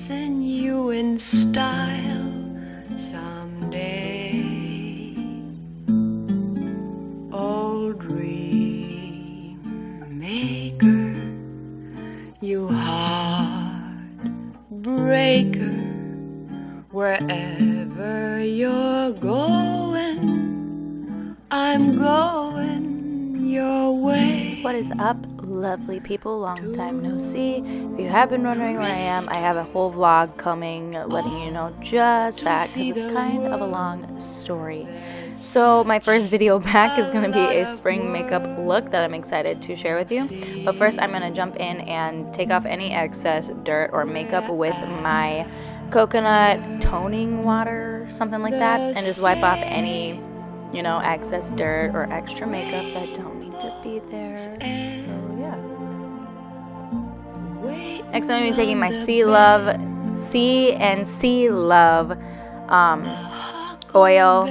dressing you in style someday. Audrey maker, you heartbreaker, wherever you're going, I'm going your way. What is up, lovely people? Long time no see. If you have been wondering where I am, I have a whole vlog coming letting you know just that, because it's kind of a long story. So my first video back is going to be a spring makeup look that I'm excited to share with you. But first I'm going to jump in and take off any excess dirt or makeup with my coconut toning water, something like that, and just wipe off any, you know, excess dirt or extra makeup that don't need to be there. So yeah. Next I'm going to be taking my C and C Love oil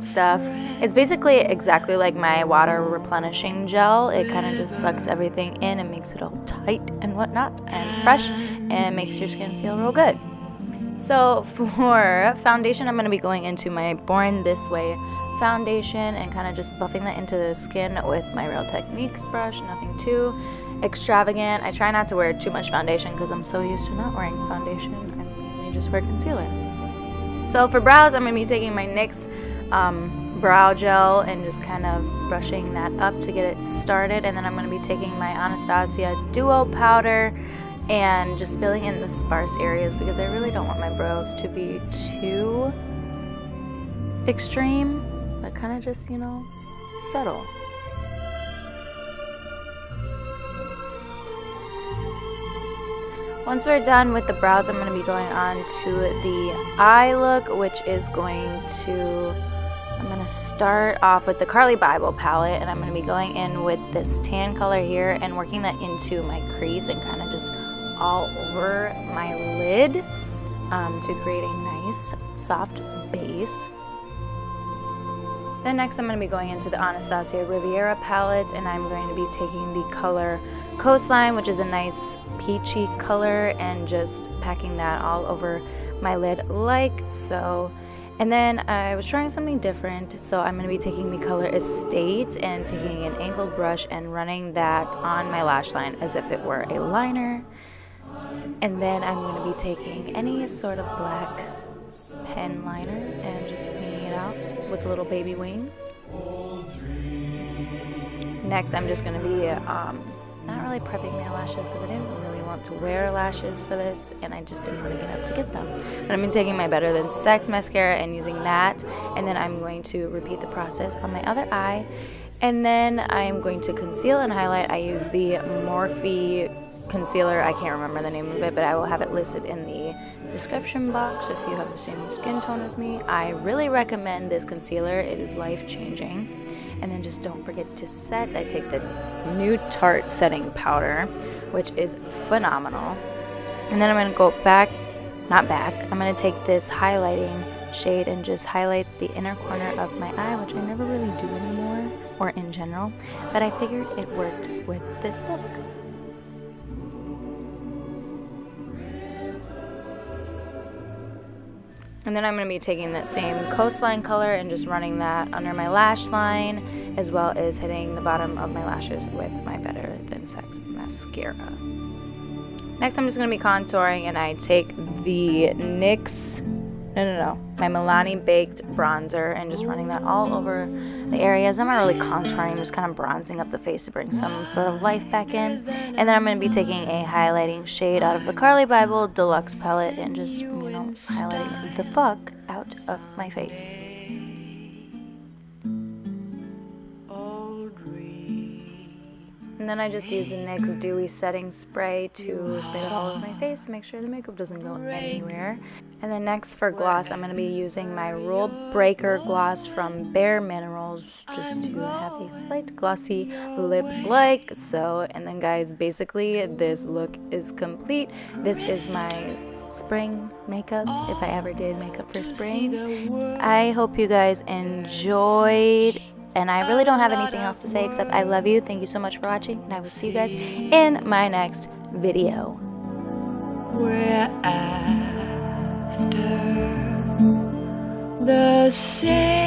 stuff. It's basically exactly like my water replenishing gel. It kind of just sucks everything in and makes it all tight and whatnot and fresh, and makes your skin feel real good. So for foundation, I'm going to be going into my Born This Way foundation and kind of just buffing that into the skin with my Real Techniques brush. Nothing too extravagant. I try not to wear too much foundation because I'm so used to not wearing foundation. I mainly just wear concealer. So for brows, I'm going to be taking my NYX brow gel and just kind of brushing that up to get it started. And then I'm going to be taking my Anastasia Duo powder and just filling in the sparse areas, because I really don't want my brows to be too extreme, but kind of just, you know, subtle. Once we're done with the brows, I'm going to be going on to the eye look, which is going to, I'm going to start off with the Carly Bible palette, and I'm going to be going in with this tan color here and working that into my crease and kind of just all over my lid to create a nice soft base. Then next I'm going to be going into the Anastasia Riviera palette, and I'm going to be taking the color Coastline, which is a nice peachy color, and just packing that all over my lid like so. And then I was trying something different, so I'm going to be taking the color Estate and taking an angled brush and running that on my lash line as if it were a liner. And then I'm going to be taking any sort of black pen liner and just winging it out with a little baby wing. Next I'm just going to be not really prepping my lashes, because I didn't really want to wear lashes for this and I just didn't want to get up to get them. But I'm taking my Better Than Sex mascara and using that, and then I'm going to repeat the process on my other eye. And then I'm going to conceal and highlight. I use the Morphe concealer. I can't remember the name of it, but I will have it listed in the description box if you have the same skin tone as me. I really recommend this concealer. It is life-changing. And then just don't forget to set. I take the new Tarte setting powder, which is phenomenal. And then I'm going to go I'm going to take this highlighting shade and just highlight the inner corner of my eye, which I never really do anymore, or in general, but I figured it worked with this look. And then I'm going to be taking that same Coastline color and just running that under my lash line, as well as hitting the bottom of my lashes with my Better Than Sex mascara. Next I'm just going to be contouring, and I take the NYX, my Milani Baked bronzer and just running that all over the areas. I'm not really contouring, I'm just kind of bronzing up the face to bring some sort of life back in. And then I'm going to be taking a highlighting shade out of the Carly Bible Deluxe palette and just, you know, highlighting the fuck out of my face. And then I just use the NYX Dewy Setting Spray to spray it all over my face to make sure the makeup doesn't go anywhere. And then next for gloss, I'm going to be using my Rule Breaker gloss from Bare Minerals just to have a slight glossy lip-like. So, and then guys, basically this look is complete. This is my spring makeup, if I ever did makeup for spring. I hope you guys enjoyed. And I really don't have anything else to say except I love you. Thank you so much for watching, and I will see you guys in my next video. Where the same.